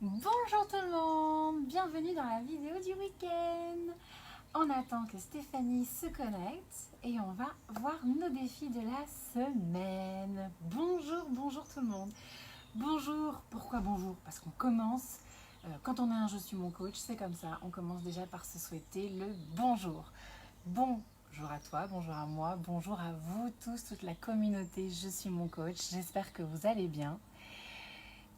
Bonjour tout le monde, bienvenue dans la vidéo du week-end. On attend que Stéphanie se connecte et on va voir nos défis de la semaine. Bonjour tout le monde. Bonjour, pourquoi bonjour? Parce qu'on commence, quand on a un Je suis mon coach, c'est comme ça, on commence déjà par se souhaiter le bonjour. Bonjour à toi, bonjour à moi, bonjour à vous tous, toute la communauté Je suis mon coach, j'espère que vous allez bien.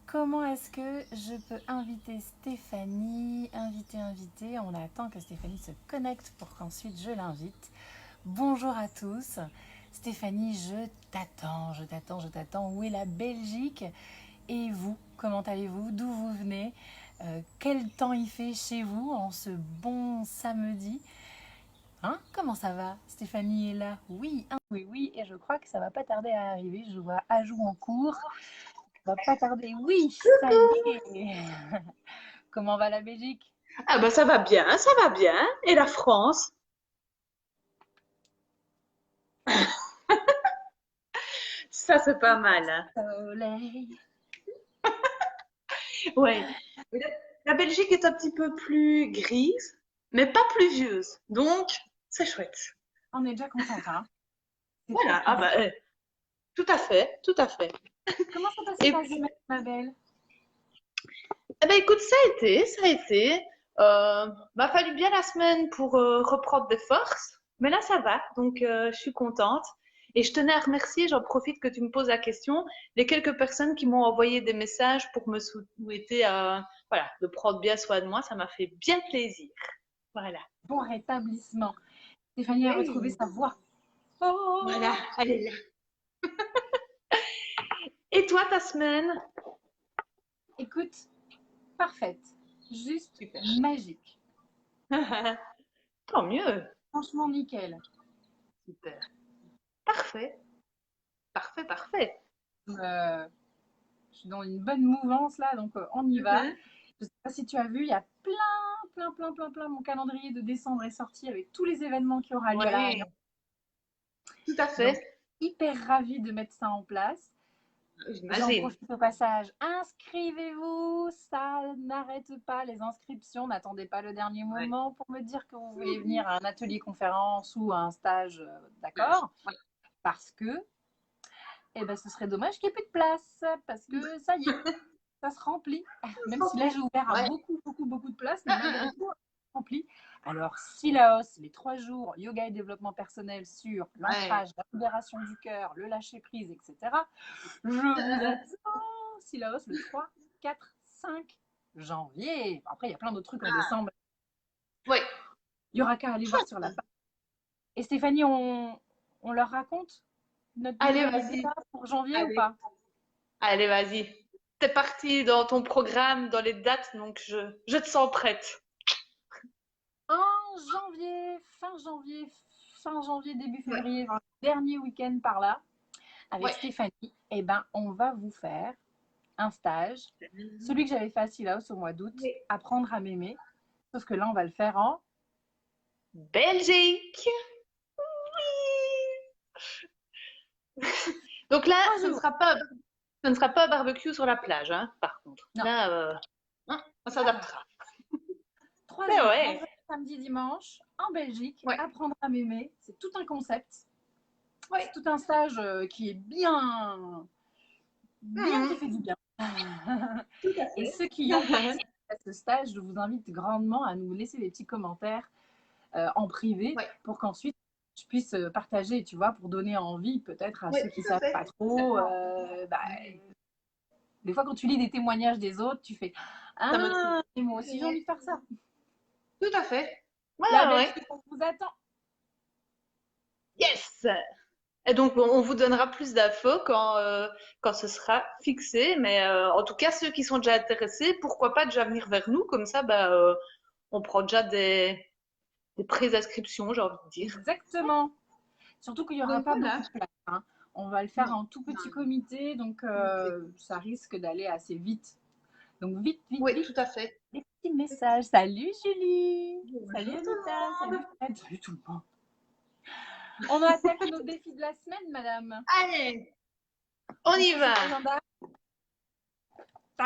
Comment est-ce que je peux inviter Stéphanie? Inviter. On attend que Stéphanie se connecte pour qu'ensuite je l'invite. Bonjour à tous. Stéphanie, je t'attends. Où est la Belgique? Et vous, comment allez-vous? D'où vous venez? Quel temps il fait chez vous en ce bon samedi? Hein? Comment ça va? Stéphanie est là? Oui, oui, et je crois que ça va pas tarder à arriver. Je vois ajout en cours. Ça va pas tarder. Oui, ça y est. Comment va la Belgique? Ah bah ça va bien, ça va bien. Et la France? Ça c'est pas mal, hein. Soleil. Ouais. La Belgique est un petit peu plus grise, mais pas pluvieuse. Donc, c'est chouette. On est déjà contente, hein? C'est top. Voilà. Ah bah, tout à fait, tout à fait. Comment s'est passée Et ta puis, semaine, ma belle? eh ben écoute, ça a été. M'a fallu bien la semaine pour reprendre des forces, mais là ça va, donc je suis contente. Et je tenais à remercier, j'en profite que tu me poses la question, les quelques personnes qui m'ont envoyé des messages pour me souhaiter, voilà, de prendre bien soin de moi, ça m'a fait bien plaisir. Voilà. Bon rétablissement. Stéphanie a retrouvé Oui. sa voix. Voilà, Oh! allez là. Et toi, ta semaine? Écoute, parfaite. Juste Super. magique. Tant mieux. Franchement, nickel. Super. Parfait, parfait, parfait. Euh, je suis dans une bonne mouvance là, donc on y va. Mhm. Je sais pas si tu as vu, il y a plein. Mon calendrier de décembre est sorti avec tous les événements qui aura lieu à La Réunion. Oui, tout à Donc, fait. hyper ravie de mettre ça en place. J'en J'imagine. profite au passage. Inscrivez-vous, ça n'arrête pas les inscriptions. N'attendez pas le dernier Ouais. moment pour me dire que vous voulez venir à un atelier conférence ou à un stage, d'accord? Ouais. Parce que, eh ben, ce serait dommage qu'il n'y ait plus de place, parce que ça y est, ça se remplit. Même si là, j'ai ouvert à Ouais. beaucoup de places, mais malgré Ah, tout, ça se remplit. Alors, Silaos, les 3 jours, yoga et développement personnel sur ouais. l'ancrage, la libération du cœur, le lâcher prise, etc. Je vous attends, Silaos, le 3, 4, 5 janvier. Après, il y a plein d'autres trucs en décembre. Ouais. Il y aura qu'à aller voir sur la Chouette. page. Et Stéphanie, on leur raconte notre Allez, nouvelle idée vas-y. là pour janvier ou Allez. pas? Allez, vas-y. T'es parti dans ton programme, dans les dates, donc je te sens prête. En fin janvier, début Ouais. février, enfin, dernier week-end par là, avec Ouais. Stéphanie, eh ben, on va vous faire un stage. Celui que j'avais fait à Silaos au mois d'août, Oui. apprendre à m'aimer. Sauf que là, on va le faire en Belgique. Donc là, trois ce ne jours. sera pas, ce ne sera pas barbecue sur la plage, hein, par contre. Non, Là, hein, on alors, s'adaptera. trois Mais jours, ouais. vendredi, samedi, dimanche, en Belgique, Ouais. apprendre à m'aimer. C'est tout un concept. Ouais. C'est tout un stage qui est bien qui Mhm. fait du bien. Tout à Et fait. ceux qui ont participé à ce stage, je vous invite grandement à nous laisser des petits commentaires en privé Ouais. pour qu'ensuite je puisse partager, tu vois, pour donner envie peut-être à Ouais, ceux qui tout à savent fait. pas trop. Exactement. Des fois, quand tu lis des témoignages des autres, tu fais Ça motive. ah, et moi aussi j'ai envie de faire ça. Tout à fait. Ouais, La ouais, ouais. Belgique, on vous attend. Yes! Et donc, on vous donnera plus d'infos quand ce sera fixé. Mais en tout cas, ceux qui sont déjà intéressés, pourquoi pas déjà venir vers nous? Comme ça, bah, on prend déjà des pré-inscriptions, j'ai envie de dire. Exactement. Surtout qu'il n'y aura Donc pas voilà. beaucoup de place, hein. On va le faire Non. en tout petit comité, donc Ok. ça risque d'aller assez vite. Donc Oui, vite, tout à fait. des petits messages. Salut Julie, salut Bonjour tout Anita, le salut monde. Fred, salut tout le monde. On attaque nos défis de la semaine, madame. Allez, on On y va. consulte l'agenda.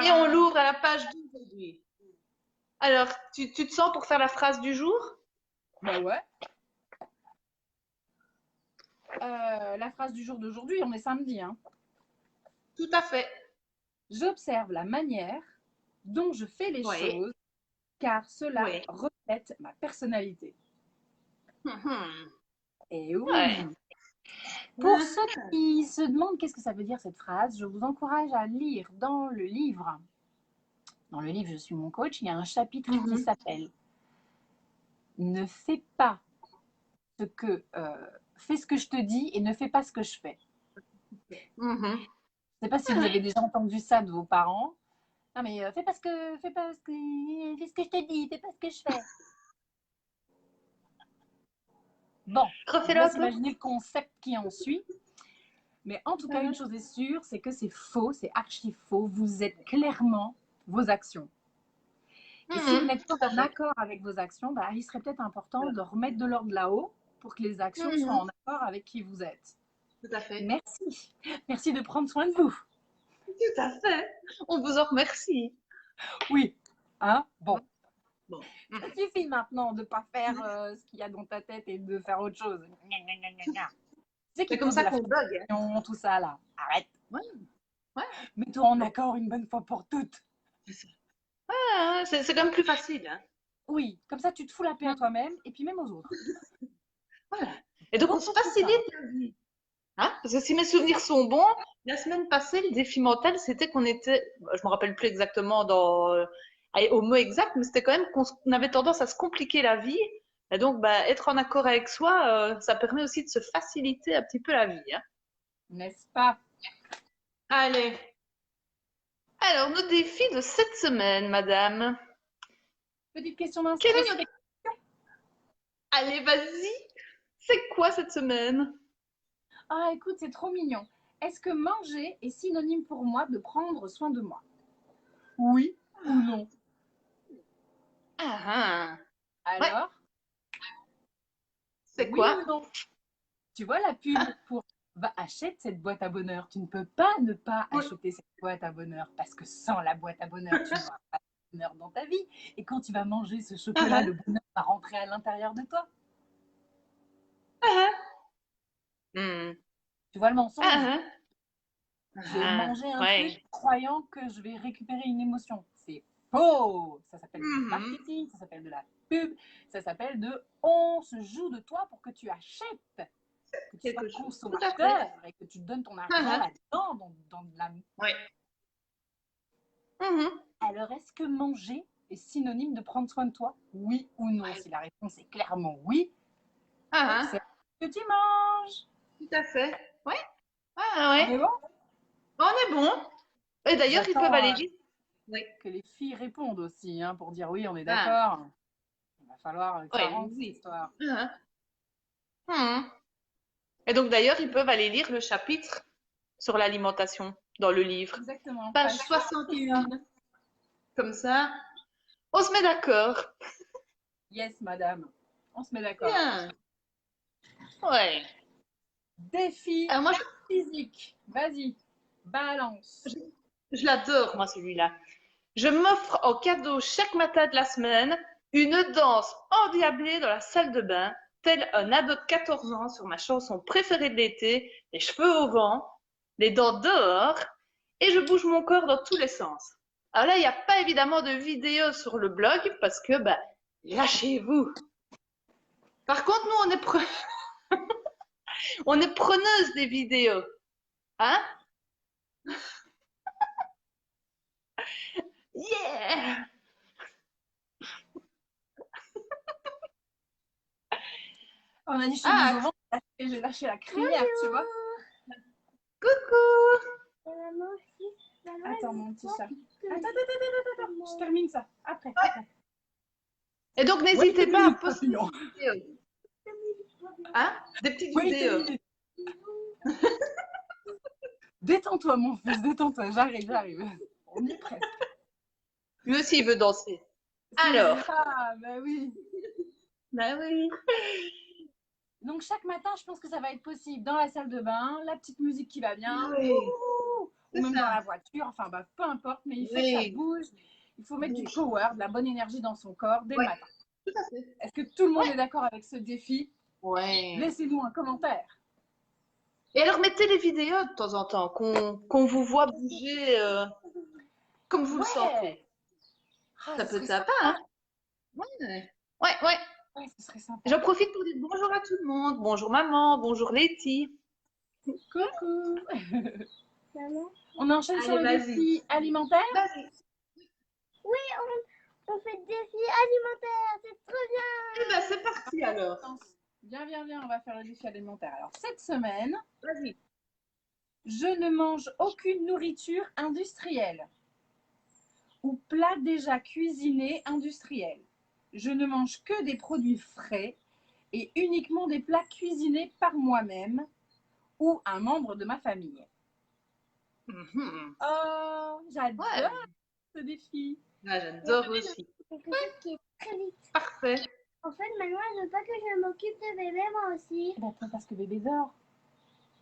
Et on Tadam! l'ouvre à la page 12. aujourd'hui. Alors, tu te sens pour faire la phrase du jour? Bah ouais. La phrase du jour d'aujourd'hui, on est samedi, hein. Tout à fait. J'observe la manière dont je fais les Oui, choses, car cela oui. reflète ma personnalité. Mhm. Et Ouais. oui. Pour ceux qui se demandent qu'est-ce que ça veut dire cette phrase, je vous encourage à lire dans le livre. Dans le livre Je suis mon coach, il y a un chapitre qui Mhm. s'appelle Ne fais pas ce que fais ce que je te dis et ne fais pas ce que je fais. Mhm. Je ne sais pas si vous avez déjà entendu ça de vos parents. Non mais fais ce que je te dis, fais pas ce que je fais. Bon, je vous Refais-le un laisse peu. imaginer le concept qui en suit. Mais en tout cas, une chose est sûre, c'est que c'est faux, c'est archi faux. Vous êtes clairement vos actions. Et si vous Mhm. n'êtes pas Tout à en fait. accord avec vos actions, bah, il serait peut-être important de remettre de l'ordre là-haut pour que les actions soient Mhm. en accord avec qui vous êtes. Tout à fait. Merci. Merci de prendre soin de vous. Tout à fait. On vous en remercie. Oui. Hein? Bon. Bon. Ça suffit maintenant de ne pas faire ce qu'il y a dans ta tête et de faire autre chose. Tu sais C'est qui comme cause de ça la qu'on bug, hein. frustration, tout ça là. Arrête. Ouais, ouais. Mets-toi en accord une bonne fois pour toutes. C'est ça. Ah, c'est quand même plus facile, hein. Oui, comme ça tu te fous la paix à toi-même et puis même aux autres. Voilà. Et donc, on se Beaucoup plus facilite simple. la vie. Hein? Parce que si mes C'est ça. souvenirs sont bons, la semaine passée, le défi mental, c'était qu'on était, je me rappelle plus exactement au mot exact, mais c'était quand même qu'on avait tendance à se compliquer la vie. Et donc, bah, être en accord avec soi, ça permet aussi de se faciliter un petit peu la vie, hein. N'est-ce pas? Allez. Alors, nos défis de cette semaine, madame. Petite question Quel est d'inspi. notre... Allez, vas-y. C'est quoi cette semaine? Ah, écoute, c'est trop mignon. Est-ce que manger est synonyme pour moi de prendre soin de moi? Oui ou non? Ah, ah. Ouais, Alors, c'est oui quoi? ou non? Tu vois la pub pour va achète cette boîte à bonheur. Tu ne peux pas ne pas Oui. acheter cette boîte à bonheur parce que sans la boîte à bonheur, tu n'auras pas de bonheur dans ta vie. Et quand tu vas manger ce Ah, chocolat, ah, le bonheur va rentrer à l'intérieur de toi. ah, ah. Hmm. Tu vois le mensonge? Ah, Je vais ah. manger un Ah, truc ouais. croyant que je vais récupérer une émotion. C'est faux. Ça s'appelle du Mhm. marketing, ça s'appelle de la pub, ça s'appelle de on se joue de toi pour que tu achètes, que tu sois Quelque chose. Tout à fait. consommateur et que tu donnes ton Ah, argent ah. là-dedans, dans de la... Ouais. Mhm. Alors, est-ce que manger est synonyme de prendre soin de toi? Oui ou non? Ouais. Si la réponse est clairement oui, Ah, observe ah. ce que tu manges. Tout à fait. Ouais. Ah, ouais. On est bon? On est bon. Et d'ailleurs, ils peuvent J'attends aller vite. Oui. que les filles répondent aussi hein, pour dire oui, on est Ah, d'accord. Il va falloir que ça ouais, rentre cette oui. histoire. Ah, ah. Mhm. Et donc, d'ailleurs, ils peuvent aller lire le chapitre sur l'alimentation dans le livre. Exactement. Page Page 61. 61. Comme ça, on se met d'accord. Yes, madame. On se met d'accord. Bien. Ouais. Défi Alors moi, physique. Vas-y, balance. je l'adore, moi, celui-là. Je m'offre en cadeau chaque matin de la semaine une danse endiablée dans la salle de bain, tel un ado de 14 ans sur ma chanson préférée de l'été, les cheveux au vent, les dents dehors, et je bouge mon corps dans tous les sens. Alors là, il n'y a pas évidemment de vidéo sur le blog parce que, bah, lâchez-vous. Par contre, nous, on est preneuse des vidéos. Hein? Yeah! On a dit chemise au Ah, vent et j'ai lâché la crinière, tu vois. coucou! Attends, mon petit chat. Attends. Je termine ça. Après. Et donc, Wait a n'hésitez pas à minute, poster papillon. des vidéos. Hein? Des petites Wait a vidéos. minute. Détends-toi, mon fils, détends-toi. J'arrive. On y est presque. Lui aussi, il veut danser. C'est Alors. ça, bah oui. Bah oui. Donc chaque matin, je pense que ça va être possible. Dans la salle de bain, la petite musique qui va bien, Oui, ou c'est même dans ça. la voiture, enfin bah, peu importe, mais il faut que ça Oui. bouge. Il faut mettre du Oui. power, de la bonne énergie dans son corps dès le Ouais, matin. tout à fait. Est-ce que tout le monde Ouais. est d'accord avec ce défi? Ouais. Laissez-nous un commentaire. Et alors, mettez les vidéos de temps en temps, qu'on vous voit bouger comme vous le Ouais, sentez. ah, Ça ce peut être serait sympa, sympa. hein? Ouais. Ouais, ouais. Ouais, ce serait sympa. J'en profite pour dire bonjour à tout le monde. Bonjour maman, bonjour Letty. Coucou. On enchaîne sur Allez, le vas-y. défi alimentaire. Vas-y. Oui, on fait le défi alimentaire, c'est trop bien. Eh ben, c'est parti alors. Viens, viens, viens, on va faire le défi alimentaire. Alors, cette semaine, Vas-y. je ne mange aucune nourriture industrielle ou plat déjà cuisiné industriel. Je ne mange que des produits frais et uniquement des plats cuisinés par moi-même ou un membre de ma famille. Mhm. Oh, j'adore Ouais. ce défi. Ah, j'adore aussi. Quelque chose qui est très vite. Parfait. En fait, maman, elle veut pas que je m'occupe de bébé, moi aussi. Ben, parce que bébé dort.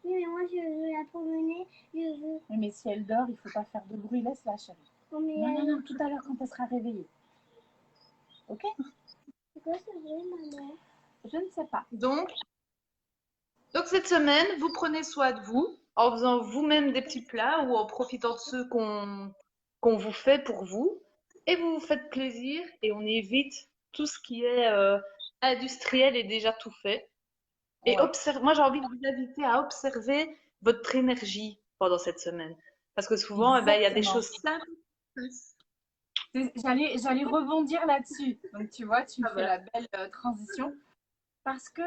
Oui, mais moi, je veux la promener, je veux. Oui, mais si elle dort, il ne faut pas faire de bruit. Laisse-la, chérie. Non, mais Non, non, non, tout à l'heure quand elle sera réveillée. Ok? C'est quoi ce bruit, maman? Je ne sais pas. Donc cette semaine, vous prenez soin de vous en faisant vous-même des petits plats ou en profitant de ceux qu'on vous fait pour vous. Et vous vous faites plaisir et on évite tout ce qui est industriel et déjà tout fait. Et Ouais. moi, j'ai envie de vous inviter à observer votre énergie pendant cette semaine. Parce que souvent, il y a des Exactement. choses simples. J'allais rebondir là-dessus. Donc, tu vois, tu me Ah fais bah. la belle transition. Parce que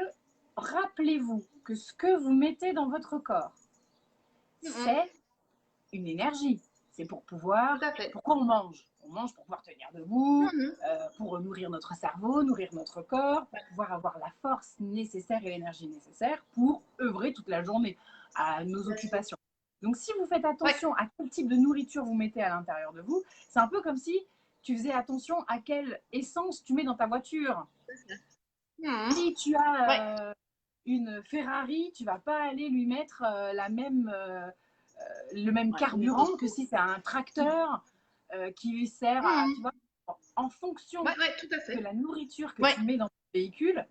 rappelez-vous que ce que vous mettez dans votre corps, c'est une énergie. C'est pour pouvoir. Tout à fait. Pourquoi on mange? On mange pour pouvoir tenir debout, Mhm. pour nourrir notre cerveau, nourrir notre corps, pour pouvoir avoir la force nécessaire et l'énergie nécessaire pour œuvrer toute la journée à nos occupations. Donc, si vous faites attention à quel type de nourriture vous mettez à l'intérieur de vous, c'est un peu comme si tu faisais attention à quelle essence tu mets dans ta voiture. Mhm. Si tu as une Ferrari, tu vas pas aller lui mettre le même carburant que si c'est un tracteur qui sert à, tu vois, en fonction Tout à fait. de la nourriture que tu mets dans ton véhicule,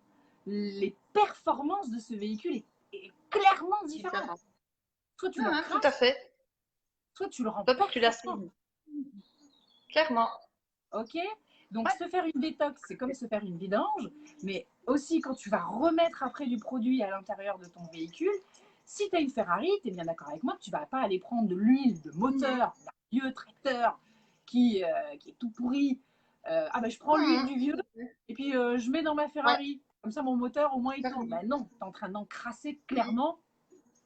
les performances de ce véhicule est clairement différentes. Soit tu le crasses, tout à fait. soit tu le rends Toi, tu l'as performant. clairement. Ok? Donc, se faire une détox, c'est comme se faire une vidange, mais aussi quand tu vas remettre après du produit à l'intérieur de ton véhicule, si tu as une Ferrari, tu es bien d'accord avec moi que tu ne vas pas aller prendre de l'huile de moteur d'un vieux tracteur qui est tout pourri. Ah ben, je prends l'huile du vieux et puis je mets dans ma Ferrari. Comme ça, mon moteur, au moins, il tourne. Ben non, tu es en train d'encrasser clairement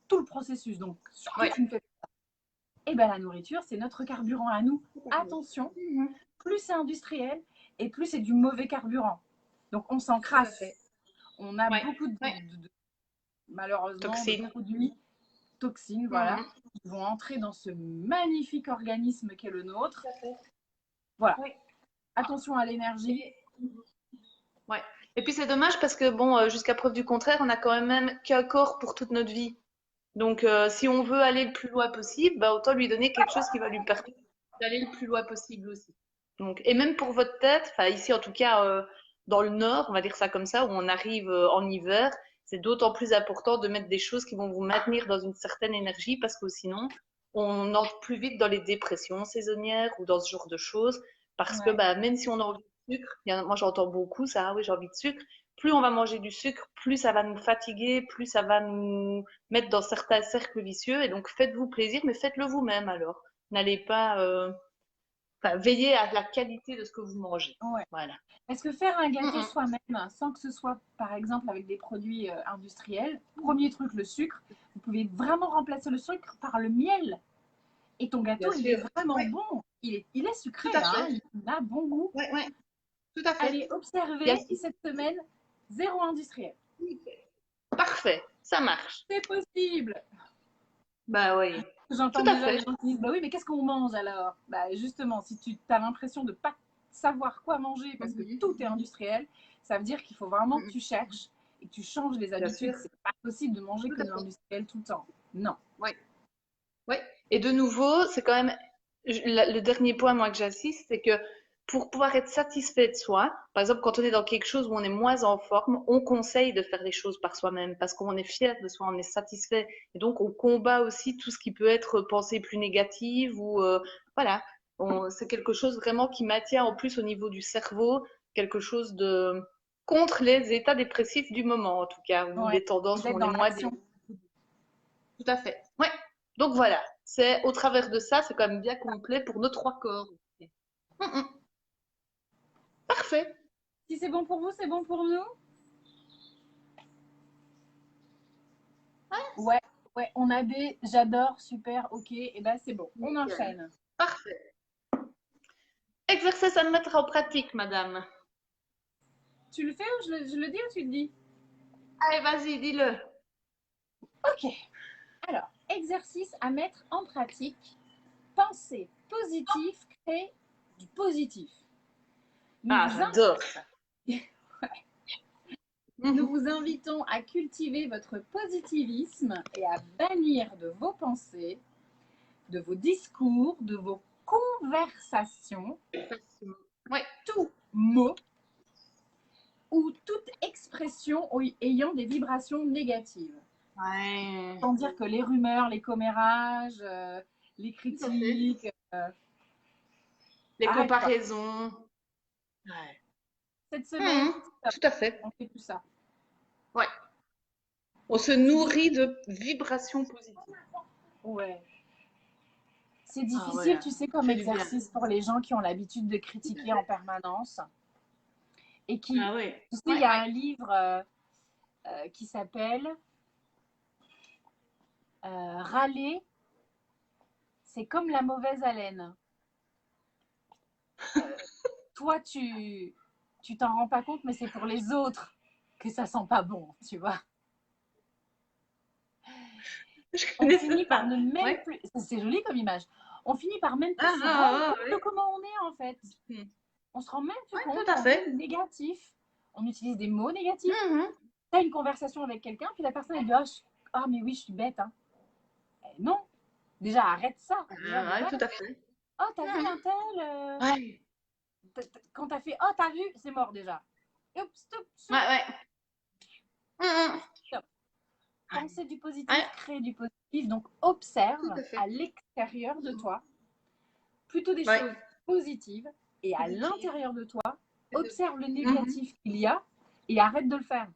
tout le processus. Donc, surtout, tu ne fais pas ça. Et bien, la nourriture, c'est notre carburant à nous. Attention, plus c'est industriel et plus c'est du mauvais carburant. Donc on s'encrasse. On a beaucoup malheureusement Toxines. de produits toxines, voilà, qui vont entrer dans ce magnifique organisme qu'est le nôtre. Voilà. Attention à l'énergie. Ouais. Et puis c'est dommage parce que bon, jusqu'à preuve du contraire, on a quand même qu'un corps pour toute notre vie. Donc si on veut aller le plus loin possible, bah, autant lui donner quelque chose qui va lui permettre d'aller le plus loin possible aussi. Donc, et même pour votre tête, enfin ici en tout cas dans le nord, on va dire ça comme ça, où on arrive en hiver, c'est d'autant plus important de mettre des choses qui vont vous maintenir dans une certaine énergie parce que sinon on entre plus vite dans les dépressions saisonnières ou dans ce genre de choses parce que bah, même si on a envie de sucre, moi j'entends beaucoup ça, ah oui j'ai envie de sucre, plus on va manger du sucre, plus ça va nous fatiguer, plus ça va nous mettre dans certains cercles vicieux. Et donc, faites-vous plaisir, mais faites-le vous-même alors. N'allez pas veiller à la qualité de ce que vous mangez. Ouais. Voilà. Est-ce que faire un gâteau soi-même, sans que ce soit, par exemple, avec des produits industriels, premier truc, le sucre, vous pouvez vraiment remplacer le sucre par le miel. Et ton gâteau, il est vraiment bon. Il est sucré, hein, il a bon goût. Oui, tout à fait. Allez, observez, et cette semaine, zéro industriel. Parfait, ça marche. C'est possible. Bah oui. J'entends déjà les gens qui disent, bah oui, mais qu'est-ce qu'on mange alors? Bah justement, si tu as l'impression de ne pas savoir quoi manger parce que tout est industriel, ça veut dire qu'il faut vraiment que tu cherches et que tu changes les habitudes. C'est pas possible de manger que de l'industriel tout le temps. Non. Oui. Et de nouveau, c'est quand même Le dernier point, moi, que j'assiste, c'est que pour pouvoir être satisfait de soi, par exemple, quand on est dans quelque chose où on est moins en forme, on conseille de faire les choses par soi-même parce qu'on est fier de soi, on est satisfait. Et donc, on combat aussi tout ce qui peut être pensée plus négative ou, voilà. C'est quelque chose vraiment qui maintient en plus au niveau du cerveau, quelque chose de contre les états dépressifs du moment, en tout cas, ou Ouais. les tendances Vous où êtes on est dans moins l'action. tout à fait. Ouais. Donc voilà, c'est au travers de ça, c'est quand même bien complet pour nos trois corps. Mm, mm. Parfait. Si c'est bon pour vous, c'est bon pour nous? Ouais, ouais, on a des j'adore, super, ok, et ben c'est bon, on Nickel. enchaîne. Parfait. Exercice à mettre en pratique, madame. Tu le fais ou je le dis ou tu le dis? Allez, vas-y, dis-le. Ok, alors, exercice à mettre en pratique. Penser positif, créer du positif. Nous Ah, vous, j'adore. nous vous invitons à cultiver votre positivisme et à bannir de vos pensées, de vos discours, de vos conversations, Ouais. tout mot ou toute expression ayant des vibrations négatives. Ouais. Sans dire que les rumeurs, les commérages, les Tout à fait. critiques, Les arrête pas. comparaisons. Ouais. Cette semaine, Mhm. Tout à fait. on fait tout ça. Ouais. On se nourrit de vibrations positives. Ouais. C'est Ah difficile, ouais, tu sais, ça comme fait du bien. exercice pour les gens qui ont l'habitude de critiquer en permanence. Et qui, Ah ouais. tu sais, il Ouais, y a ouais. un livre qui s'appelle Râler, c'est comme la mauvaise haleine. Euh, Toi, tu t'en rends pas compte, mais c'est pour les autres que ça sent pas bon, tu vois. Je On connaissais finit par pas. ne même Ouais. plus, c'est joli comme image, on finit par même plus Ah, se rendre ah, ah, compte de ouais. comment on est en fait. Hmm. On se rend même plus Ouais, compte tout à qu'on est fait. négatif. On utilise des mots négatifs. Mhm. Tu as une conversation avec quelqu'un, puis la personne elle dit oh, mais oui, je suis bête. Hein. Non, déjà arrête ça. Déjà de Ouais, base. tout à fait. Oh, t'as vu Mhm. un tel Ouais. quand t'as fait oh, t'as vu, c'est mort déjà. Hop, stop, Ouais, stop, ouais. Mhm. stop. Ouais, Penser du ouais, positif, créer du positif. Donc tout observe à fait. à l'extérieur de toi plutôt des Ouais. choses positives et à Positif. l'intérieur de toi, observe le Mhm. négatif qu'il y a et arrête de le faire.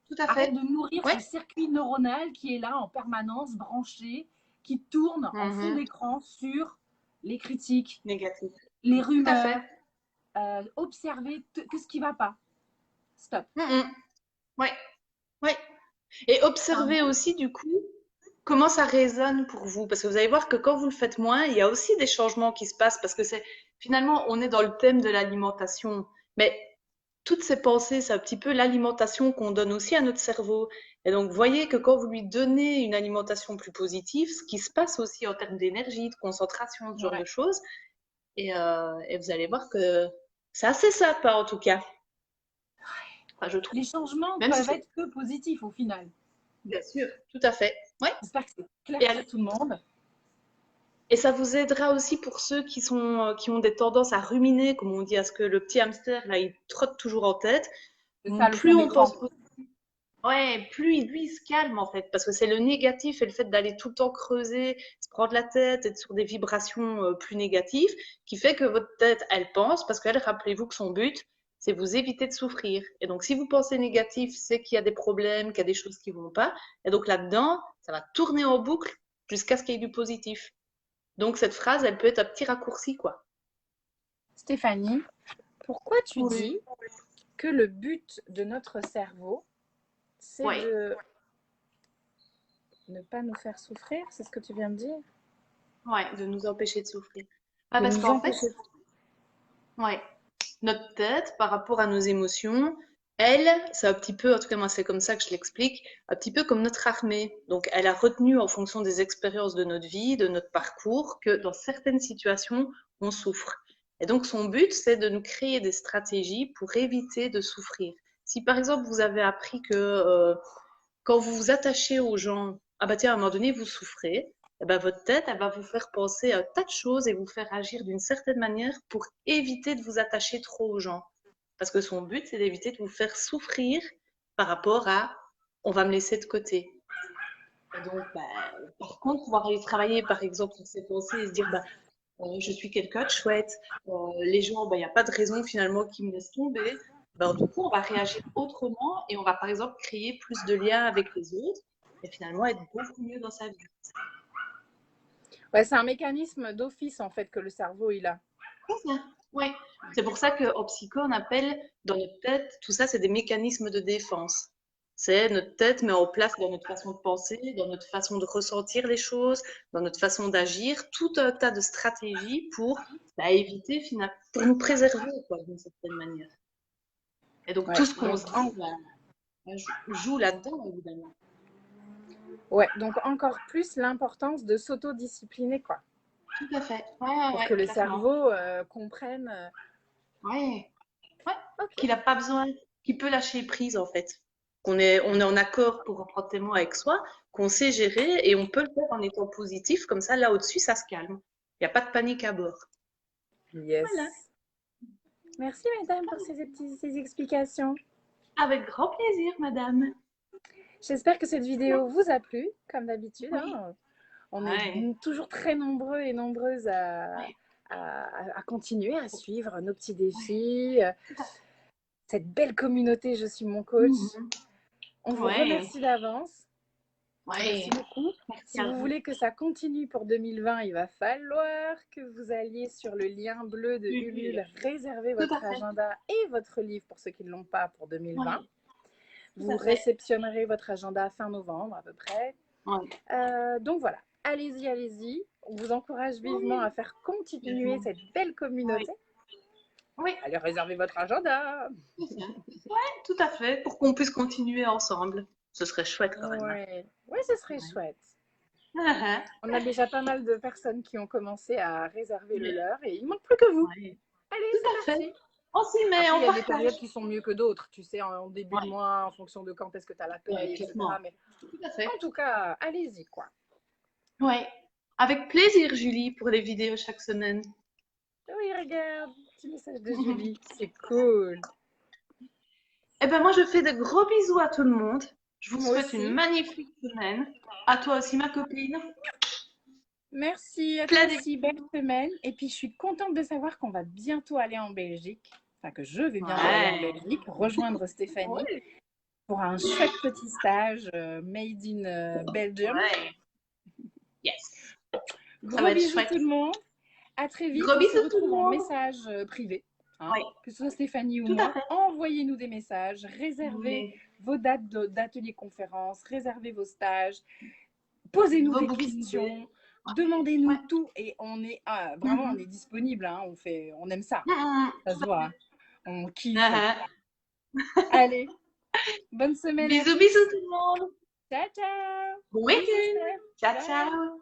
Tout à Arrête fait. de nourrir Ouais. ce circuit neuronal qui est là en permanence, branché, qui tourne en fond Mhm. d'écran sur les critiques, Négatif. les Tout à fait. rumeurs, observer que ce qui ne va pas. Stop. Mhm. Ouais. Ouais. Et observez aussi, du coup, comment ça résonne pour vous. Parce que vous allez voir que quand vous le faites moins, il y a aussi des changements qui se passent. Parce que c'est, finalement, on est dans le thème de l'alimentation. Mais toutes ces pensées, c'est un petit peu l'alimentation qu'on donne aussi à notre cerveau. Et donc, vous voyez que quand vous lui donnez une alimentation plus positive, ce qui se passe aussi en termes d'énergie, de concentration, ce genre de Ouais. choses, et vous allez voir que c'est assez sympa en tout cas. Enfin, je trouve. Les changements Même si peuvent c'est être que positifs au final. bien sûr, tout à fait. Ouais. J'espère que c'est clair Et, pour tout le monde. et ça vous aidera aussi pour ceux qui ont des tendances à ruminer, comme on dit, à ce que le petit hamster là, il trotte toujours en tête. C'est ça le fond Plus on pense d'écran. ouais, plus lui, il se calme en fait, parce que c'est le négatif et le fait d'aller tout le temps creuser, se prendre la tête, être sur des vibrations plus négatives, qui fait que votre tête, elle pense, parce qu'elle, rappelez-vous que son but, c'est vous éviter de souffrir. Et donc, si vous pensez négatif, c'est qu'il y a des problèmes, qu'il y a des choses qui vont pas. Et donc là-dedans, ça va tourner en boucle jusqu'à ce qu'il y ait du positif. Donc, cette phrase, elle peut être un petit raccourci, quoi. Stéphanie, pourquoi tu Oui. dis que le but de notre cerveau, c'est Ouais, de ne pas nous faire souffrir? C'est ce que tu viens de dire? ouais, de nous empêcher de souffrir. Ah, De parce nous qu'en fait, empêcher. ouais, notre tête, par rapport à nos émotions, elle, c'est un petit peu, en tout cas moi c'est comme ça que je l'explique, un petit peu comme notre armée. Donc elle a retenu en fonction des expériences de notre vie, de notre parcours, que dans certaines situations, on souffre. Et donc son but, c'est de nous créer des stratégies pour éviter de souffrir. Si par exemple vous avez appris que quand vous vous attachez aux gens, ah bah tiens, à un moment donné, vous souffrez, eh ben, votre tête, elle va vous faire penser à un tas de choses et vous faire agir d'une certaine manière pour éviter de vous attacher trop aux gens. Parce que son but, c'est d'éviter de vous faire souffrir par rapport à on va me laisser de côté. Et donc, bah, par contre, pouvoir aller travailler, par exemple, sur ses pensées et se dire, bah, je suis quelqu'un de chouette, les gens, bah, il n'y a pas de raison finalement qu'ils me laissent tomber. Ben, du coup, on va réagir autrement et on va, par exemple, créer plus de liens avec les autres et finalement être beaucoup mieux dans sa vie. Ouais, c'est un mécanisme d'office en fait que le cerveau il a. C'est ça. Ouais. C'est pour ça qu'en psycho, on appelle dans notre tête, tout ça, c'est des mécanismes de défense. C'est notre tête met en place dans notre façon de penser, dans notre façon de ressentir les choses, dans notre façon d'agir, tout un tas de stratégies pour éviter, finalement, pour nous préserver, quoi, d'une certaine manière. Et donc, Ouais, tout ce qu'on donc, se dit joue là-dedans, évidemment. Ouais, donc encore plus l'importance de s'autodiscipliner, quoi. Tout à fait. Pour que le clairement. cerveau comprenne. Ouais. Ok. Qu'il n'a pas besoin, qu'il peut lâcher prise, en fait. On est en accord pour reprendre tes mots avec soi, qu'on sait gérer et on peut le faire en étant positif. Comme ça, là au-dessus, ça se calme. Il n'y a pas de panique à bord. Yes. Voilà. Merci, mesdames, pour ces explications. Avec grand plaisir, madame. J'espère que cette vidéo vous a plu, comme d'habitude. Oui. Hein. On est toujours très nombreux et nombreuses à continuer à suivre nos petits défis. Cette belle communauté, je suis mon coach. On vous remercie d'avance. Merci beaucoup. Si vous voulez que ça continue pour 2020, il va falloir que vous alliez sur le lien bleu de Ulule, réserver votre agenda et votre livre pour ceux qui ne l'ont pas pour 2020. Vous réceptionnerez votre agenda fin novembre à peu près. Donc voilà, allez-y. On vous encourage vivement à faire continuer cette belle communauté. Oui. Allez réserver votre agenda. Oui, tout à fait, pour qu'on puisse continuer ensemble. Ce serait chouette quand même. Oui, ce serait chouette. On a déjà pas mal de personnes qui ont commencé à réserver le leur et il ne manque plus que vous. Allez, c'est parti. On s'y met, il y a des périodes qui sont mieux que d'autres, tu sais, en début de mois, en fonction de quand est-ce que tu as la paye, etc. Mais en tout cas, allez-y, quoi. Oui, avec plaisir, Julie, pour les vidéos chaque semaine. Oui, regarde, petit message de Julie, c'est cool. Eh ben moi, je fais de gros bisous à tout le monde. Je vous souhaite une magnifique semaine. À toi aussi, ma copine. Merci, à toi aussi, belle semaine. Et puis, je suis contente de savoir qu'on va bientôt aller en Belgique. Enfin, que je vais bientôt aller en Belgique, rejoindre Stéphanie pour un chouette petit stage made in Belgium. Yes. Gros bisous tout le monde. À très vite. Gros bisous on se retrouve en message privé. Hein, que ce soit Stéphanie ou moi, envoyez-nous des messages, réservez vos dates d'ateliers conférences, réservez vos stages, posez-nous des questions, demandez-nous tout et on est vraiment on est disponible, hein, on aime ça, ça se voit, hein. On kiffe. Allez, bonne semaine. Bisous tout le monde. Ciao. Bon week-end. Ciao.